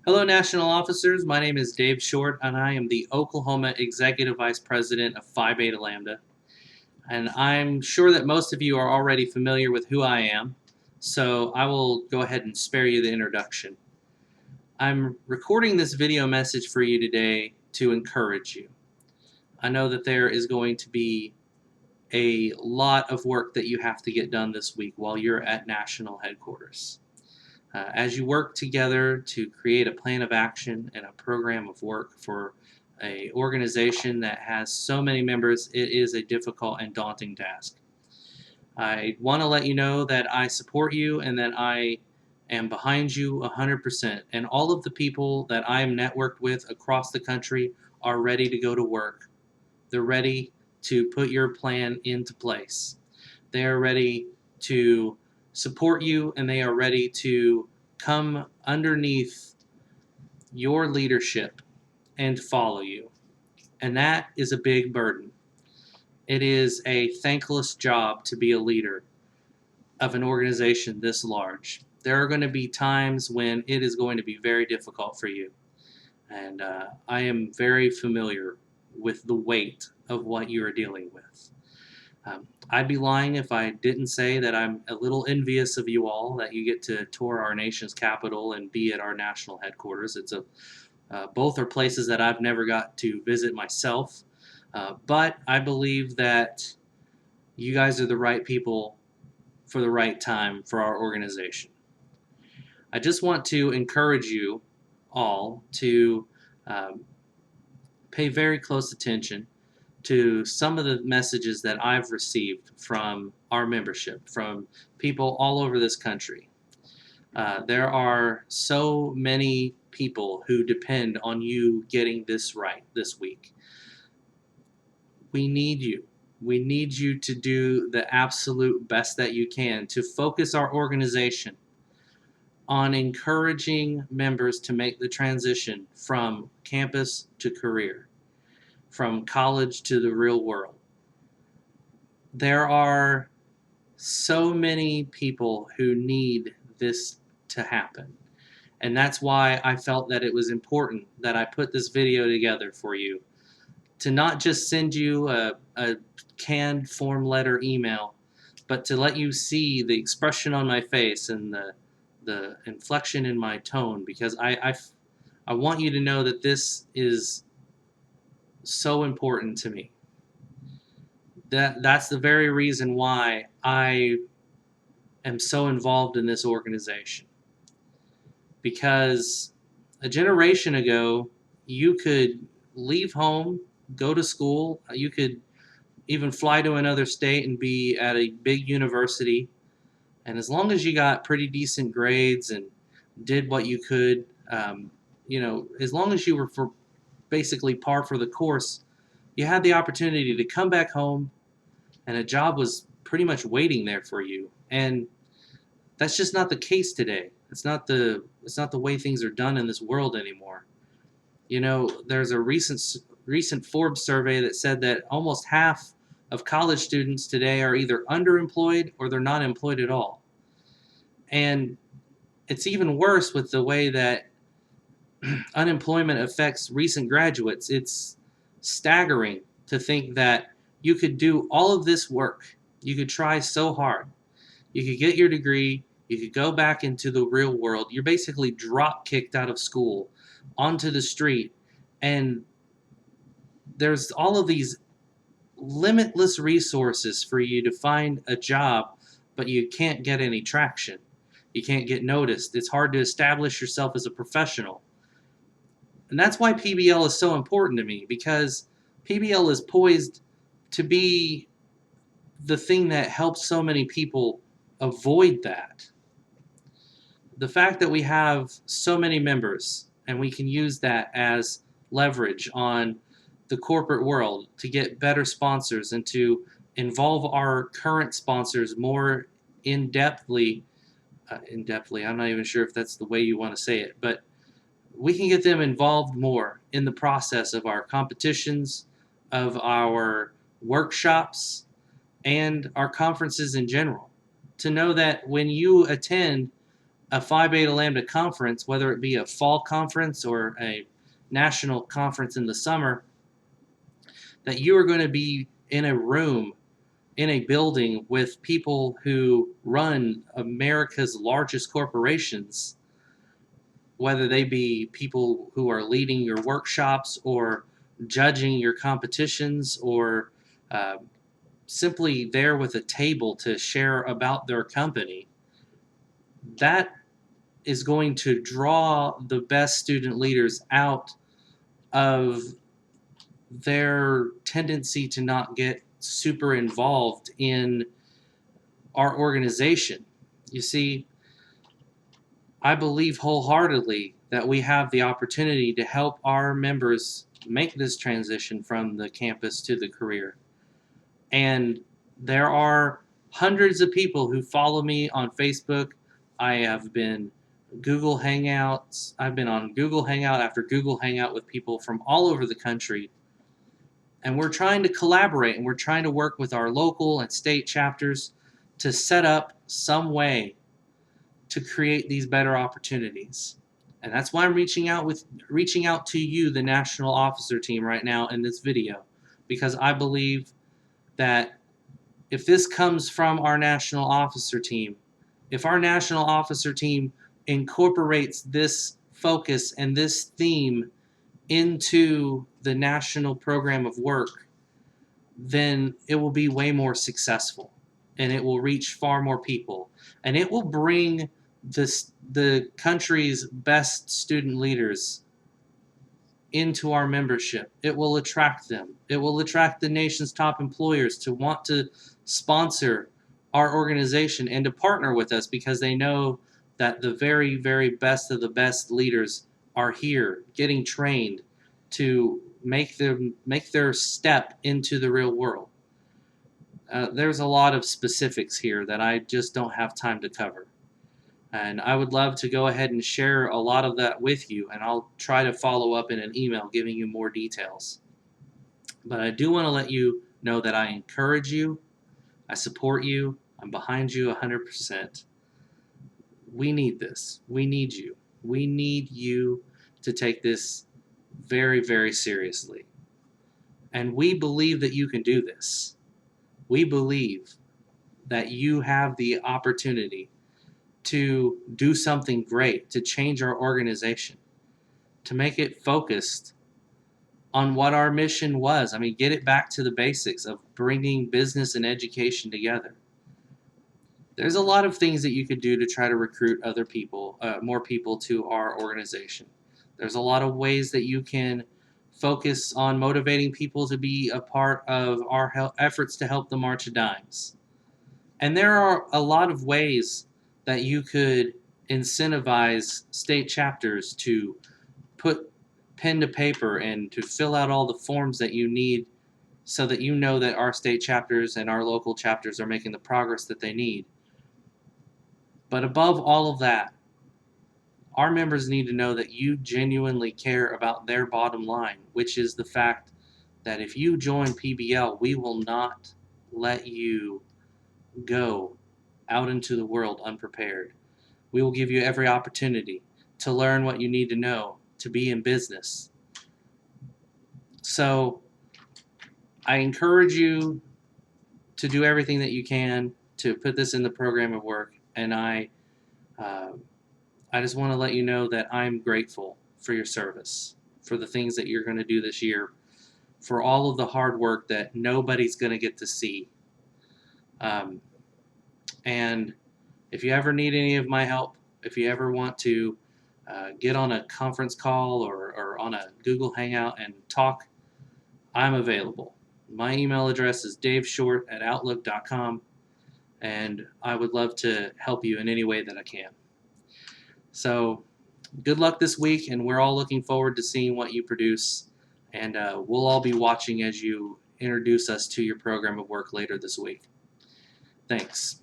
Hello, national officers. My name is Dave Short, and I am the Oklahoma Executive Vice President of Phi Beta Lambda. And I'm sure that most of you are already familiar with who I am, so I will go ahead and spare you the introduction. I'm recording this video message for you today to encourage you. I know that there is going to be a lot of work that you have to get done this week while you're at national headquarters. As you work together to create a plan of action and a program of work for an organization that has so many members, it is a difficult and daunting task. I want to let you know that I support you and that I am behind you 100%. And all of the people that I am networked with across the country are ready to go to work. They're ready to put your plan into place. They are ready to support you, and they are ready to come underneath your leadership and follow you. And that is a big burden. It is a thankless job to be a leader of an organization this large. There are going to be times when it is going to be very difficult for you. And I am very familiar with the weight of what you are dealing with. I'd be lying if I didn't say that I'm a little envious of you all that you get to tour our nation's capital and be at our national headquarters. Both are places that I've never got to visit myself, but I believe that you guys are the right people for the right time for our organization. I just want to encourage you all to um, pay very close attention to some of the messages that I've received from our membership, from people all over this country. There are so many people who depend on you getting this right this week. We need you. We need you to do the absolute best that you can to focus our organization on encouraging members to make the transition from campus to career, from college to the real world. There are so many people who need this to happen. And that's why I felt that it was important that I put this video together for you, to not just send you a canned form letter email, but to let you see the expression on my face and the inflection in my tone, because I want you to know that this is so important to me. That's the very reason why I am so involved in this organization. Because a generation ago, you could leave home, go to school, you could even fly to another state and be at a big university. And as long as you got pretty decent grades and did what you could, as long as you were for basically par for the course, you had the opportunity to come back home and a job was pretty much waiting there for you. And that's just not the case today. It's not the way things are done in this world anymore. There's a recent Forbes survey that said that almost half of college students today are either underemployed or they're not employed at all. And it's even worse with the way that unemployment affects recent graduates. It's staggering to think that you could do all of this work. You could try so hard. You could get your degree. You could go back into the real world. You're basically drop kicked out of school onto the street. And there's all of these limitless resources for you to find a job, but you can't get any traction. You can't get noticed. It's hard to establish yourself as a professional. And that's why PBL is so important to me, because PBL is poised to be the thing that helps so many people avoid that. The fact that we have so many members and we can use that as leverage on the corporate world to get better sponsors and to involve our current sponsors more in-depthly, I'm not even sure if that's the way you want to say it, but we can get them involved more in the process of our competitions, of our workshops, and our conferences in general. To know that when you attend a Phi Beta Lambda conference, whether it be a fall conference or a national conference in the summer, that you are going to be in a room, in a building with people who run America's largest corporations, whether they be people who are leading your workshops or judging your competitions or uh, simply there with a table to share about their company. That is going to draw the best student leaders out of their tendency to not get super involved in our organization. You see, I believe wholeheartedly that we have the opportunity to help our members make this transition from the campus to the career. And there are hundreds of people who follow me on Facebook. I have been Google Hangouts. I've been on Google Hangout after Google Hangout with people from all over the country. And we're trying to collaborate and we're trying to work with our local and state chapters to set up some way to create these better opportunities. And that's why I'm reaching out to you, the national officer team, right now in this video, because I believe that if this comes from our national officer team, if our national officer team incorporates this focus and this theme into the national program of work, then it will be way more successful and it will reach far more people and it will bring the country's best student leaders into our membership. It will attract them. It will attract the nation's top employers to want to sponsor our organization and to partner with us because they know that the very, very best of the best leaders are here getting trained to make their step into the real world. There's a lot of specifics here that I just don't have time to cover. And I would love to go ahead and share a lot of that with you, and I'll try to follow up in an email giving you more details. But I do want to let you know that I encourage you, I support you, I'm behind you 100%. We need this. We need you. We need you to take this very, very seriously. And we believe that you can do this. We believe that you have the opportunity to do something great, to change our organization, to make it focused on what our mission was. I mean, get it back to the basics of bringing business and education together. There's a lot of things that you could do to try to recruit other people, more people to our organization. There's a lot of ways that you can focus on motivating people to be a part of our efforts to help the March of Dimes. And there are a lot of ways that you could incentivize state chapters to put pen to paper and to fill out all the forms that you need so that you know that our state chapters and our local chapters are making the progress that they need. But above all of that, our members need to know that you genuinely care about their bottom line, which is the fact that if you join PBL, we will not let you go out into the world unprepared. We will give you every opportunity to learn what you need to know to be in business. So I encourage you to do everything that you can to put this in the program of work, and I just want to let you know that I'm grateful for your service, for the things that you're going to do this year, for all of the hard work that nobody's going to get to see. And if you ever need any of my help, if you ever want to get on a conference call or on a Google Hangout and talk, I'm available. My email address is daveshort@outlook.com, and I would love to help you in any way that I can. So good luck this week, and we're all looking forward to seeing what you produce, and we'll all be watching as you introduce us to your program of work later this week. Thanks.